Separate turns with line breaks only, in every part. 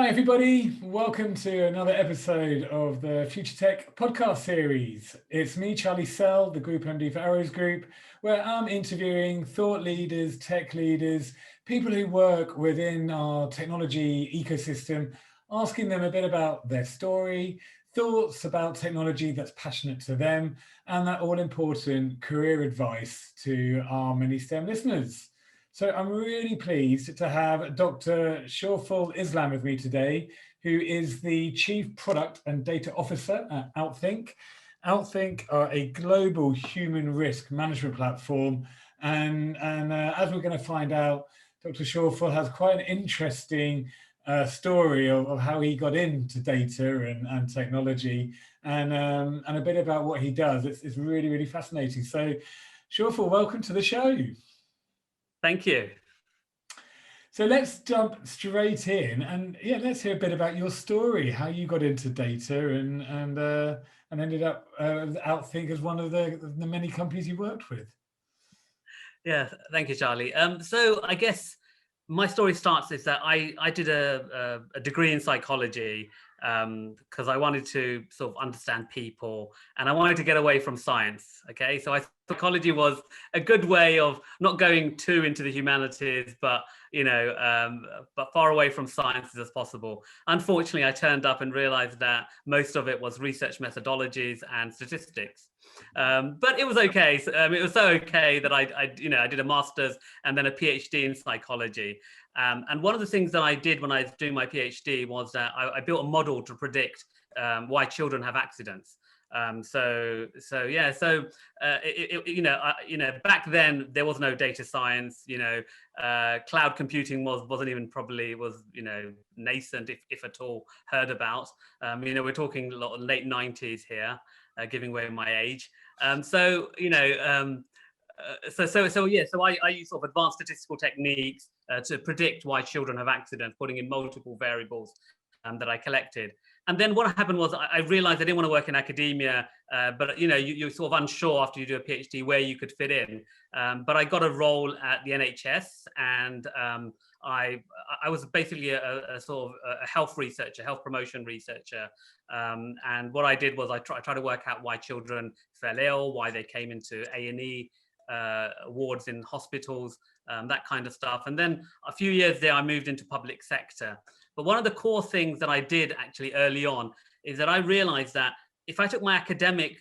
Hi everybody, welcome to another episode of the Future Tech podcast series. It's me, Charlie Sell, the Group MD for Arrows Group, where I'm interviewing thought leaders, tech leaders, people who work within our technology ecosystem, asking them a bit about their story, thoughts about technology that's passionate to them, and that all-important career advice to our many STEM listeners. So I'm really pleased to have Dr. Shorful Islam with me today, who is the Chief Product and Data Officer at OutThink. OutThink are a global human risk management platform. And as we're going to find out, Dr. Shorful has quite an interesting story of how he got into data and technology and a bit about what he does. It's really, really fascinating. So Shorful, welcome to the show.
Thank you.
So let's jump straight in and let's hear a bit about your story, how you got into data and ended up OutThink as one of the many companies you worked with.
Yeah, thank you, Charlie. So I guess my story starts is that I did a degree in psychology because I wanted to sort of understand people and I wanted to get away from science. Okay, so I thought psychology was a good way of not going too into the humanities, but but far away from sciences as possible. Unfortunately, I turned up and realized that most of it was research methodologies and statistics. But it was okay. It was so okay that I did a master's and then a PhD in psychology. And one of the things that I did when I was doing my PhD was that I built a model to predict why children have accidents. Back then there was no data science. Cloud computing wasn't even probably nascent, if at all heard about. We're talking a lot of late 90s here, giving away my age. So I use sort of advanced statistical techniques to predict why children have accidents, putting in multiple variables that I collected. And then what happened was I realized I didn't want to work in academia, but you're sort of unsure after you do a PhD where you could fit in. But I got a role at the NHS, and I was basically a sort of a health researcher, health promotion researcher. And what I did was I tried to work out why children fell ill, why they came into A&E wards in hospitals, that kind of stuff. And then a few years there, I moved into public sector. But one of the core things that I did actually early on is that I realized that if I took my academic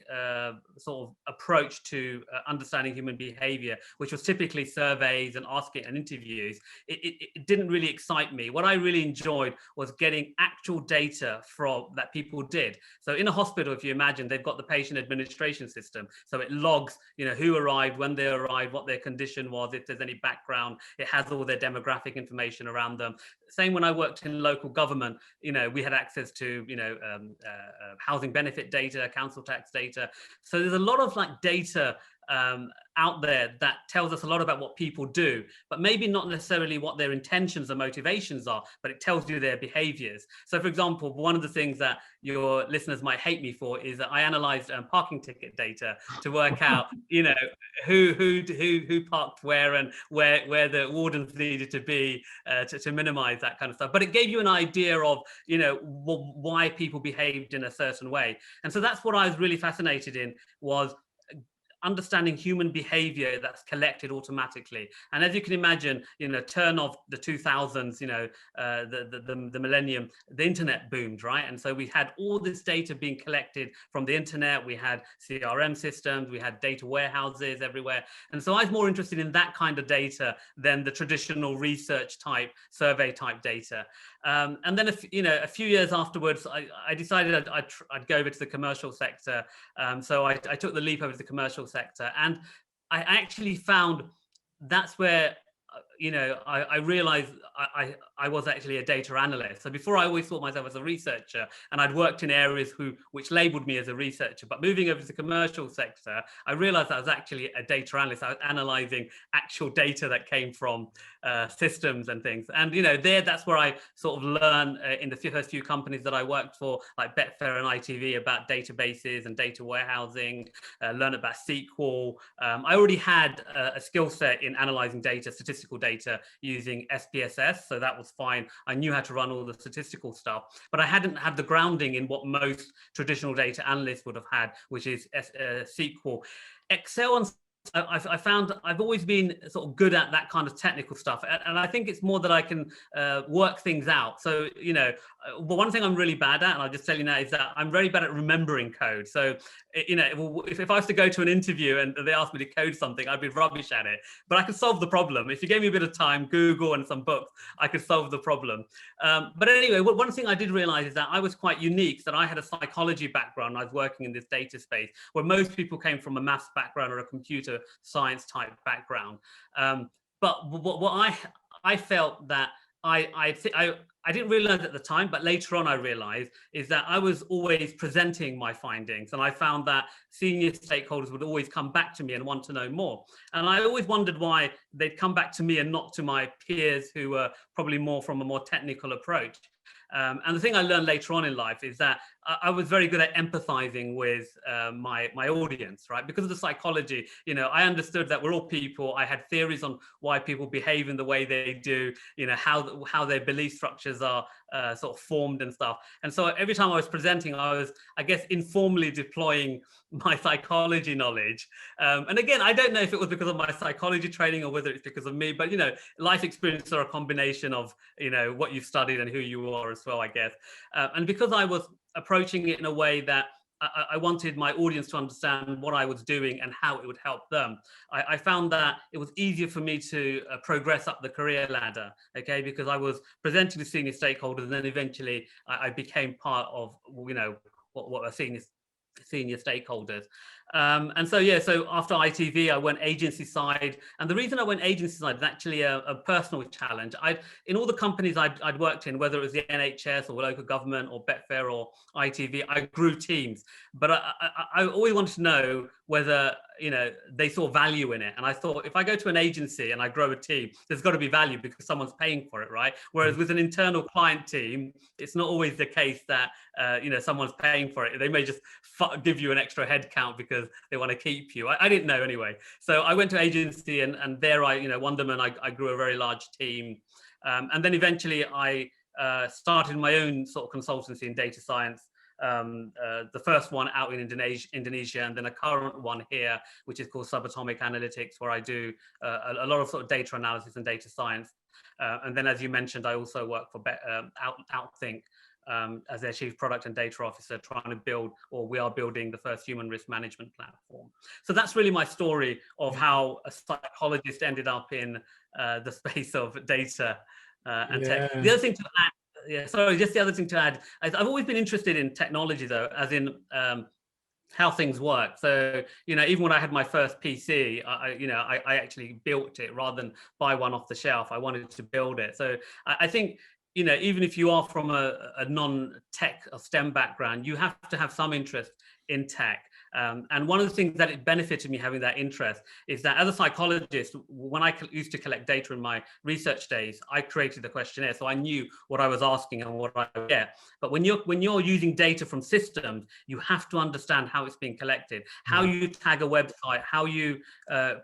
sort of approach to understanding human behavior, which was typically surveys and asking and interviews, it didn't really excite me. What I really enjoyed was getting actual data from that people did. So in a hospital, if you imagine, they've got the patient administration system. So it logs, who arrived, when they arrived, what their condition was, if there's any background. It has all their demographic information around them. Same when I worked in local government, we had access to, housing benefit data, council tax data. So there's a lot of data out there that tells us a lot about what people do, but maybe not necessarily what their intentions or motivations are, but it tells you their behaviors. So for example, one of the things that your listeners might hate me for is that I analyzed parking ticket data to work out, who parked where and where the wardens needed to be to minimize that kind of stuff. But it gave you an idea of, why people behaved in a certain way. And so that's what I was really fascinated in, was understanding human behavior that's collected automatically. And as you can imagine, turn of the 2000s, the millennium, the internet boomed, right? And so we had all this data being collected from the internet. We had CRM systems, we had data warehouses everywhere. And so I was more interested in that kind of data than the traditional research type, survey type data. And then, a few years afterwards, I decided I'd go over to the commercial sector. So I took the leap over to the commercial sector, and I actually found that's where I realized I was actually a data analyst. So before, I always thought myself as a researcher, and I'd worked in areas which labeled me as a researcher. But moving over to the commercial sector, I realized I was actually a data analyst. I was analyzing actual data that came from systems and things. And that's where I sort of learned in the first few companies that I worked for, like Betfair and ITV, about databases and data warehousing. Learn about SQL. I already had a skill set in analyzing data, statistical data, data using SPSS, so that was fine. I knew how to run all the statistical stuff, but I hadn't had the grounding in what most traditional data analysts would have had, which is SQL. Excel and I found I've always been sort of good at that kind of technical stuff, and I think it's more that I can work things out. So, you know, but one thing I'm really bad at, and I'll just tell you now, is that I'm very bad at remembering code. So, you know, if I was to go to an interview and they asked me to code something, I'd be rubbish at it. But I could solve the problem. If you gave me a bit of time, Google and some books, I could solve the problem. But anyway, one thing I did realize is that I was quite unique, that I had a psychology background. I was working in this data space where most people came from a maths background or a computer science type background. But what I felt that I didn't realize at the time, but later on I realized, is that I was always presenting my findings. And I found that senior stakeholders would always come back to me and want to know more. And I always wondered why they'd come back to me and not to my peers who were probably more from a more technical approach. And the thing I learned later on in life is that I was very good at empathizing with my audience, right? Because of the psychology, you know, I understood that we're all people. I had theories on why people behave in the way they do, you know, how their belief structures are sort of formed and stuff. And so every time I was presenting, I was, I guess, informally deploying my psychology knowledge. And again, I don't know if it was because of my psychology training or whether it's because of me, but, you know, life experiences are a combination of, you know, what you've studied and who you are as well, I guess. And because I was approaching it in a way that I wanted my audience to understand what I was doing and how it would help them, I found that it was easier for me to progress up the career ladder, okay, because I was presenting to senior stakeholders, and then eventually I became part of, you know, what are senior stakeholders. And so, yeah, so after ITV, I went agency side. And the reason I went agency side is actually a personal challenge. In all the companies I'd worked in, whether it was the NHS or local government or Betfair or ITV, I grew teams. But I always wanted to know whether, you know, they saw value in it. And I thought, if I go to an agency and I grow a team, there's got to be value because someone's paying for it, right? Whereas with an internal client team, it's not always the case that, you know, someone's paying for it. They may just give you an extra head count because they want to keep you. I didn't know anyway. So I went to agency, and there you know, Wonderman, I grew a very large team. And then eventually I started my own sort of consultancy in data science. The first one out in Indonesia, and then a current one here, which is called Subatomic Analytics, where I do a lot of sort of data analysis and data science. And then, as you mentioned, I also work for OutThink as their chief product and data officer, trying to build, or we are building, the first human risk management platform. So that's really my story of how a psychologist ended up in the space of data and tech. The other thing to add, just the other thing to add, I've always been interested in technology, though, as in how things work. So, you know, even when I had my first PC, I actually built it rather than buy one off the shelf. I wanted to build it. So I think, you know, even if you are from a non-tech or STEM background, you have to have some interest in tech. And one of the things that it benefited me having that interest is that as a psychologist, when I used to collect data in my research days, I created the questionnaire, so I knew what I was asking and what I would get. But when you're using data from systems, you have to understand how it's being collected, how you tag a website, how you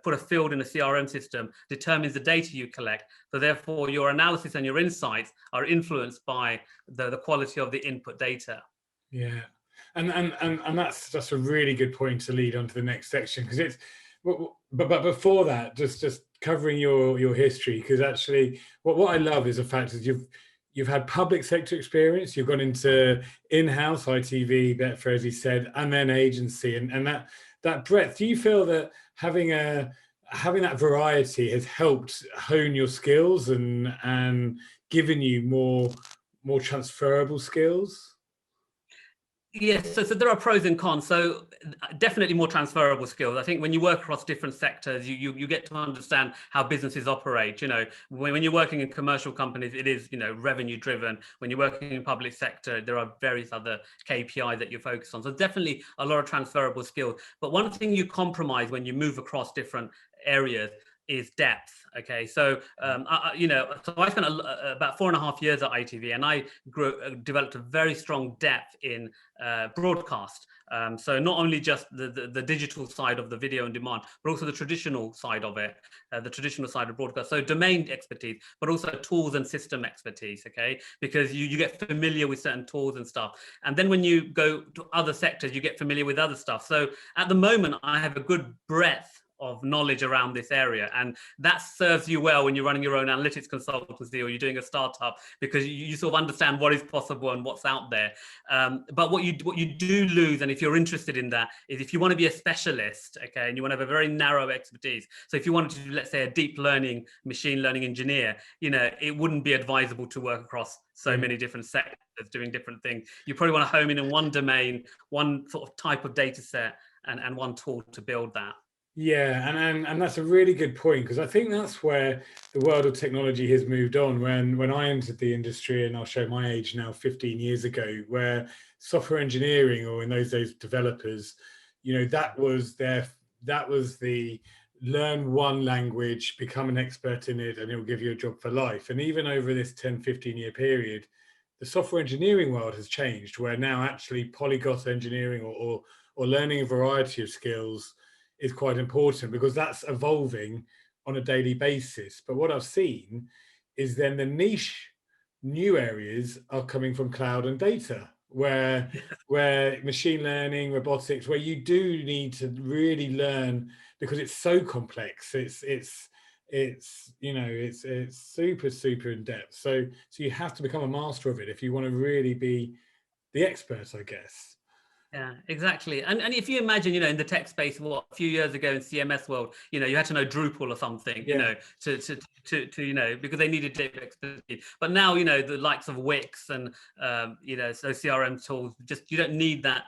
put a field in a CRM system determines the data you collect. So therefore, your analysis and your insights are influenced by the quality of the input data.
Yeah. And that's just a really good point to lead on to the next section, because it's, but before that, just covering your history, because actually what I love is the fact that you've had public sector experience, you've gone into in-house, ITV, Betfair, as you said, and then agency, and that breadth. Do you feel that having that variety has helped hone your skills and given you more transferable skills?
Yes, so there are pros and cons. So definitely more transferable skills. I think when you work across different sectors, you get to understand how businesses operate. You know, when you're working in commercial companies, it is, you know, revenue driven. When you're working in public sector, there are various other KPIs that you focus on. So definitely a lot of transferable skills. But one thing you compromise when you move across different areas is depth. Okay, so so I spent about 4.5 years at ITV, and I developed a very strong depth in broadcast. So not only just the digital side of the video on demand, but also the traditional side of it, the traditional side of broadcast. So domain expertise, but also tools and system expertise. Okay, because you get familiar with certain tools and stuff, and then when you go to other sectors, you get familiar with other stuff. So at the moment, I have a good breadth of knowledge around this area, and that serves you well when you're running your own analytics consultancy or you're doing a startup, because you sort of understand what is possible and what's out there. But what you do lose, and if you're interested in that, is if you want to be a specialist, okay, and you want to have a very narrow expertise. So if you wanted to do, let's say, a deep learning machine learning engineer, it wouldn't be advisable to work across so many different sectors doing different things. You probably want to home in one domain, one sort of type of data set, and one tool to build that.
Yeah, and that's a really good point, because I think that's where the world of technology has moved on. When I entered the industry, and I'll show my age now, 15 years ago, where software engineering, or in those days developers, that was the learn one language, become an expert in it, and it'll give you a job for life. And even over this 10-15 year period, the software engineering world has changed, where now actually polyglot engineering or learning a variety of skills is quite important, because that's evolving on a daily basis. But what I've seen is then the niche new areas are coming from cloud and data, where machine learning, robotics, where you do need to really learn, because it's so complex. It's super in depth. So you have to become a master of it if you want to really be the expert, I guess.
Yeah, exactly. And if you imagine, in the tech space, a few years ago in CMS world, you had to know Drupal or something, to because they needed data expertise. But now, the likes of Wix and so CRM tools, just you don't need that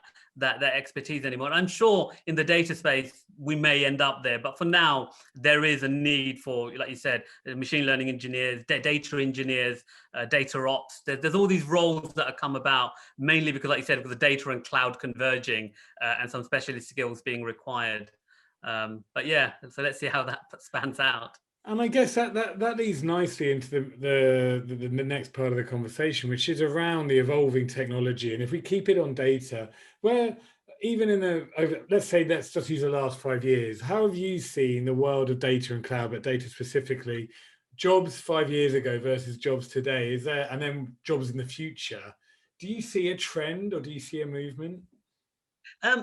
expertise anymore. And I'm sure in the data space we may end up there, but for now there is a need for, like you said, machine learning engineers, data engineers, data ops. There's all these roles that have come about, mainly because, like you said, because the data and cloud converging, and some specialist skills being required. But yeah, so let's see how that spans out.
And I guess that leads nicely into the next part of the conversation, which is around the evolving technology. And if we keep it on data, where even let's just use the last 5 years, how have you seen the world of data and cloud, but data specifically, jobs 5 years ago versus jobs today? And then jobs in the future? Do you see a trend, or do you see a movement?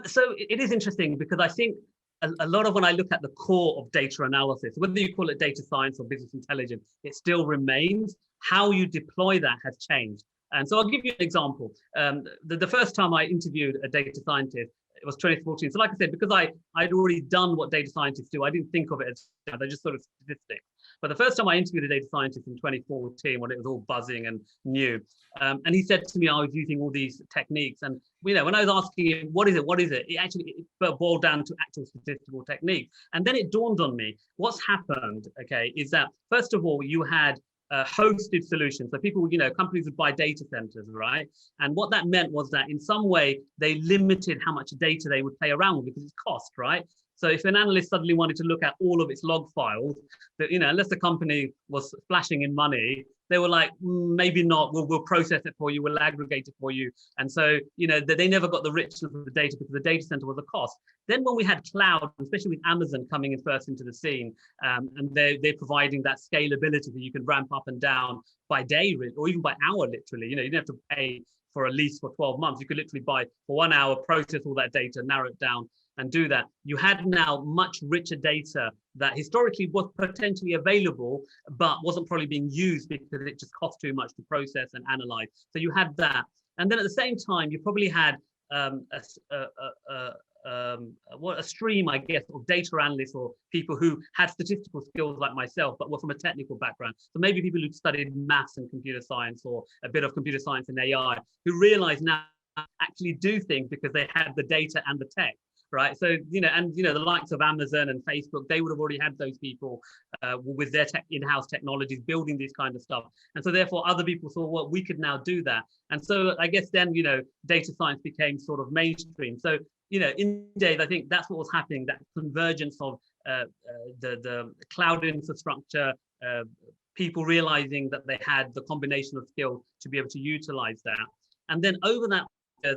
So it is interesting, because I think a lot of, when I look at the core of data analysis, whether you call it data science or business intelligence, it still remains. How you deploy that has changed. And so I'll give you an example. The first time I interviewed a data scientist, it was 2014. So like I said, because I'd already done what data scientists do, I didn't think of it as, they're just sort of statistics. But the first time I interviewed a data scientist in 2014, when it was all buzzing and new, and he said to me, I was using all these techniques. And when I was asking him, what is it? It actually boiled down to actual statistical techniques. And then it dawned on me, what's happened, okay, is that, first of all, you had hosted solutions. So people, companies would buy data centers, right? And what that meant was that in some way, they limited how much data they would play around with, because it's cost, right? So if an analyst suddenly wanted to look at all of its log files, that, unless the company was flashing in money, they were like, maybe not, we'll process it for you, we'll aggregate it for you. And so, they never got the richness of the data, because the data center was a cost. Then when we had cloud, especially with Amazon coming in first into the scene, and they're providing that scalability that you can ramp up and down by day, or even by hour, literally. You didn't have to pay for a lease for 12 months. You could literally buy for 1 hour, process all that data, narrow it down, and do that. You had now much richer data that historically was potentially available, but wasn't probably being used because it just cost too much to process and analyze. So you had that. And then at the same time, you probably had a stream, I guess, of data analysts, or people who had statistical skills like myself, but were from a technical background. So maybe people who studied maths and computer science, or a bit of computer science and AI, who realize now actually do things because they had the data and the tech. Right. So, the likes of Amazon and Facebook, they would have already had those people with their in-house technologies building these kind of stuff. And so therefore other people thought, well, we could now do that. And so I guess then, data science became sort of mainstream. So, in days, I think that's what was happening, that convergence of the cloud infrastructure, people realizing that they had the combination of skills to be able to utilize that. And then over that,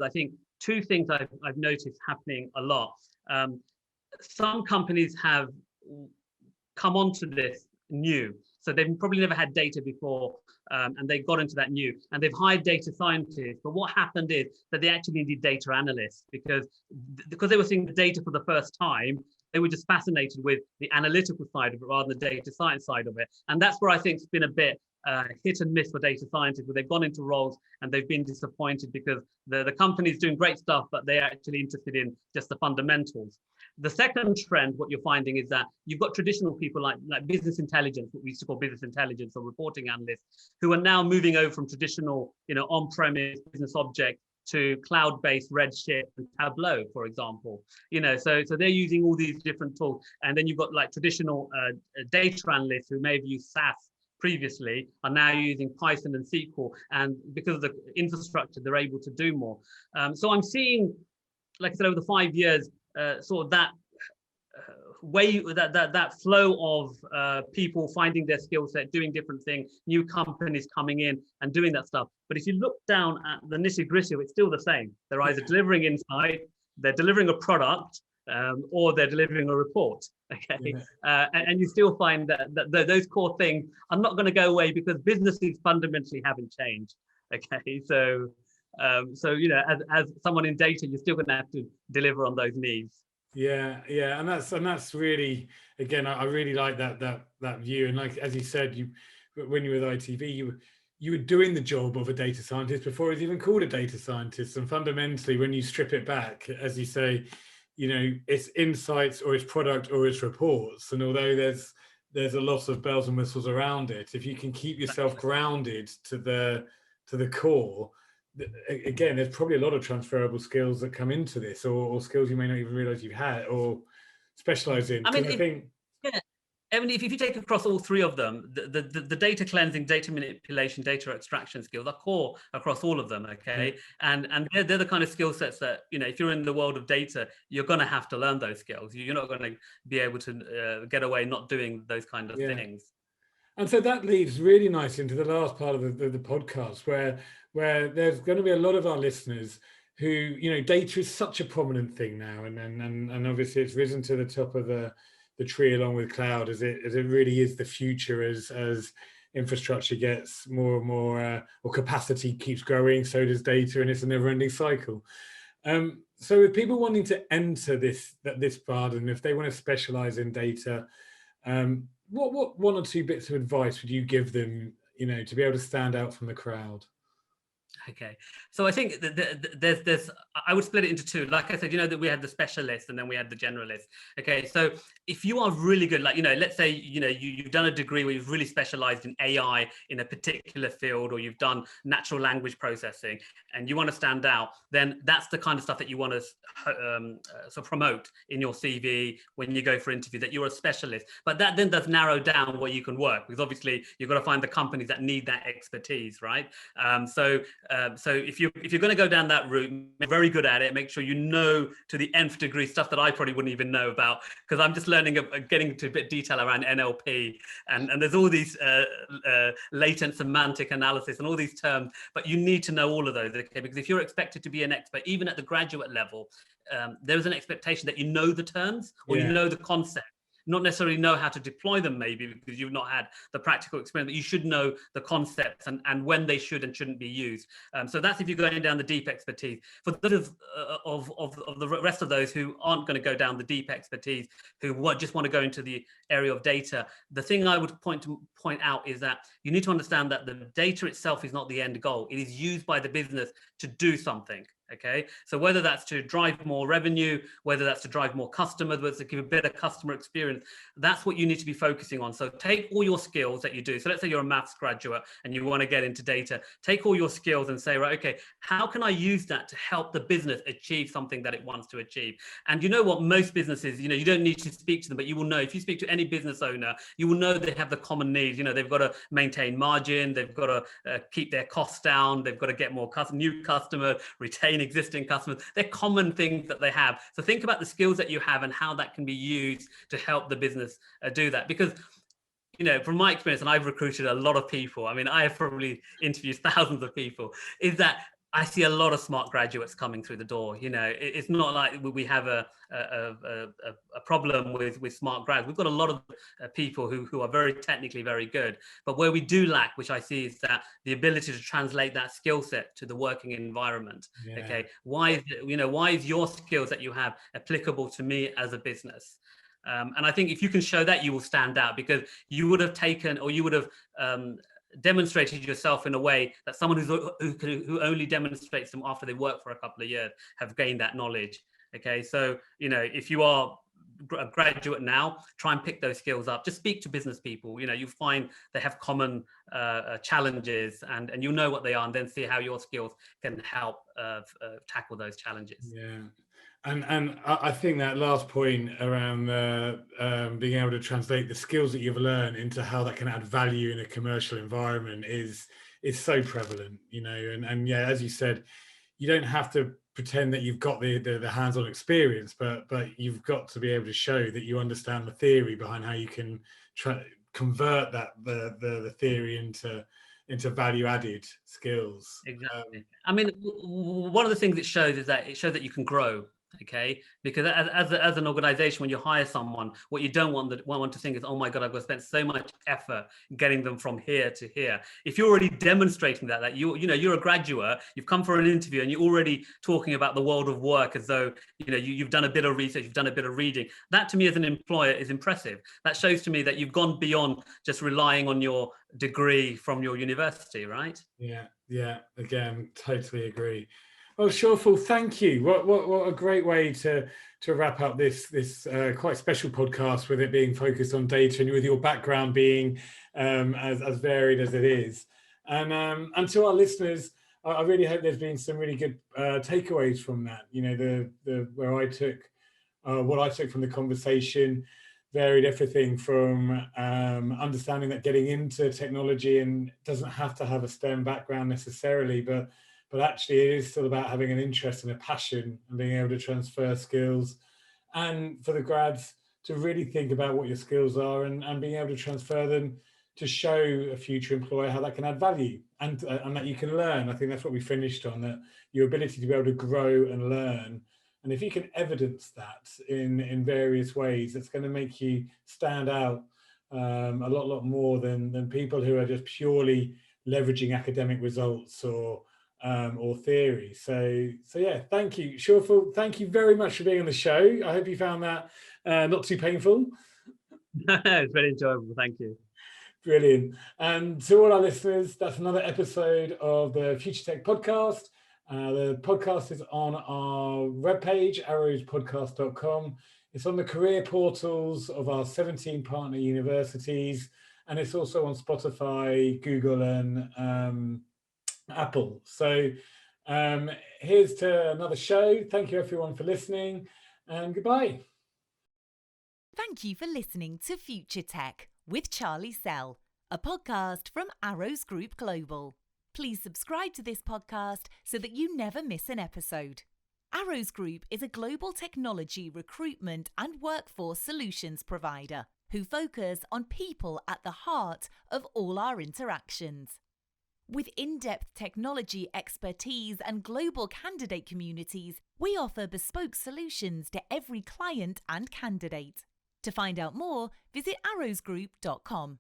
I think two things I've noticed happening a lot. Some companies have come onto this new. So they've probably never had data before, and they got into that new, and they've hired data scientists. But what happened is that they actually needed data analysts because they were seeing the data for the first time. They were just fascinated with the analytical side of it rather than the data science side of it. And that's where I think it's been a bit hit and miss for data scientists, where they've gone into roles and they've been disappointed because the company's doing great stuff, but they're actually interested in just the fundamentals. The second trend, what you're finding is that you've got traditional people like business intelligence, what we used to call business intelligence or reporting analysts, who are now moving over from traditional, on-premise business object to cloud-based Redshift and Tableau, for example. So they're using all these different tools. And then you've got like traditional data analysts who may have used SAS previously are now using Python and SQL. And because of the infrastructure, they're able to do more. So I'm seeing, like I said, over the 5 years, sort of that way, that flow of people finding their skill set, doing different things, new companies coming in and doing that stuff. But if you look down at the nitty gritty, it's still the same. They're either delivering insight, they're delivering a product, or they're delivering a report. Okay, yeah. And you still find that those core things are not going to go away because businesses fundamentally haven't changed. Okay, so as someone in data, you're still going to have to deliver on those needs.
Yeah, and that's really, again, I really like that view. And like as you said, when you were with ITV, you were doing the job of a data scientist before it was even called a data scientist. And fundamentally, when you strip it back, as you say, it's insights or it's product or it's reports. And although there's a lot of bells and whistles around it, if you can keep yourself grounded to the core, again, there's probably a lot of transferable skills that come into this, or skills you may not even realize you've had or specialize in.
I mean, if you take across all three of them, the data cleansing, data manipulation, data extraction skills are core across all of them, okay? And they're the kind of skill sets that, if you're in the world of data, you're going to have to learn those skills. You're not going to be able to get away not doing those kind of things.
And so that leads really nicely into the last part of the podcast, where there's going to be a lot of our listeners who, data is such a prominent thing now, and obviously it's risen to the top of the tree along with cloud, as it really is the future as infrastructure gets more and more, or capacity keeps growing, so does data, and it's a never-ending cycle. So with people wanting to enter this part, and if they want to specialize in data, what one or two bits of advice would you give them, to be able to stand out from the crowd?
Okay, so I think there's I would split it into two. Like I said, that we had the specialist and then we had the generalist. Okay, so if you are really good, like let's say you've done a degree where you've really specialized in AI in a particular field, or you've done natural language processing, and you want to stand out, then that's the kind of stuff that you want to sort of promote in your CV when you go for interview, that you're a specialist. But that then does narrow down where you can work, because obviously you've got to find the companies that need that expertise, right? So if you're going to go down that route, very good at it, make sure to the nth degree stuff that I probably wouldn't even know about, because I'm just learning, getting to a bit detail around NLP, and there's all these latent semantic analysis and all these terms, but you need to know all of those, okay? Because if you're expected to be an expert, even at the graduate level, there's an expectation that you know the terms, or you know the concept. Not necessarily know how to deploy them, maybe because you've not had the practical experience, but you should know the concepts and when they should and shouldn't be used. So that's if you're going down the deep expertise. For those of the rest of those who aren't going to go down the deep expertise, who just want to go into the area of data, the thing I would point out is that you need to understand that the data itself is not the end goal. It is used by the business to do something. Okay, so whether that's to drive more revenue, whether that's to drive more customers, whether it's to give a better customer experience, that's what you need to be focusing on. So take all your skills that you do. So let's say you're a maths graduate and you want to get into data. Take all your skills and say, right, okay, how can I use that to help the business achieve something that it wants to achieve? And you know what, most businesses, you don't need to speak to them, but you will know, if you speak to any business owner, you will know they have the common needs. They've got to maintain margin, they've got to keep their costs down, they've got to get more new customers, retain in existing customers. They're common things that they have. So think about the skills that you have and how that can be used to help the business do that. Because from my experience, and I've recruited a lot of people, I mean, I have probably interviewed thousands of people, is that I see a lot of smart graduates coming through the door. It's not like we have a problem with smart grads. We've got a lot of people who are very technically very good. But where we do lack, which I see, is that the ability to translate that skill set to the working environment. Yeah. Okay, why is your skills that you have applicable to me as a business? And I think if you can show that, you will stand out, because you would have taken, or you would have demonstrated yourself in a way that someone who only demonstrates them after they work for a couple of years have gained that knowledge. Okay, so if you are a graduate now, try and pick those skills up. Just speak to business people. You find they have common challenges, and you'll know what they are, and then see how your skills can help tackle those challenges.
Yeah. And I think that last point around being able to translate the skills that you've learned into how that can add value in a commercial environment is so prevalent, and yeah, as you said, you don't have to pretend that you've got the hands-on experience, but you've got to be able to show that you understand the theory behind how you can convert the theory into value-added skills.
Exactly. I mean, one of the things it shows is that you can grow. Okay, because as an organization, when you hire someone, what you don't want to think is, oh my God, I've got to spend so much effort getting them from here to here. If you're already demonstrating that you're a graduate, you've come for an interview, and you're already talking about the world of work as though you've done a bit of research, you've done a bit of reading. That, to me, as an employer, is impressive. That shows to me that you've gone beyond just relying on your degree from your university, right?
Yeah. Again, totally agree. Well, Shorful, thank you. What a great way to wrap up this quite special podcast, with it being focused on data and with your background being as varied as it is. And to our listeners, I really hope there's been some really good takeaways from that. Where I took what I took from the conversation varied everything from understanding that getting into technology and doesn't have to have a STEM background necessarily, but actually it is still about having an interest and a passion and being able to transfer skills, and for the grads to really think about what your skills are and being able to transfer them to show a future employer how that can add value and that you can learn. I think that's what we finished on, that your ability to be able to grow and learn. And if you can evidence that in various ways, it's going to make you stand out a lot more than people who are just purely leveraging academic results or theory. So yeah, thank you, Shorful. Thank you very much for being on the show. I hope you found that not too painful.
It's very enjoyable. Thank you.
Brilliant. And to all our listeners, that's another episode of the Future Tech Podcast. The podcast is on our webpage, arrowspodcast.com. It's on the career portals of our 17 partner universities, and it's also on Spotify, Google, and Apple. So here's to another show. Thank you everyone for listening, and goodbye.
Thank you for listening to Future Tech with Charlie Sell, a podcast from Arrows Group Global. Please subscribe to this podcast so that you never miss an episode. Arrows Group is a global technology recruitment and workforce solutions provider who focus on people at the heart of all our interactions. With in-depth technology expertise and global candidate communities, we offer bespoke solutions to every client and candidate. To find out more, visit arrowsgroup.com.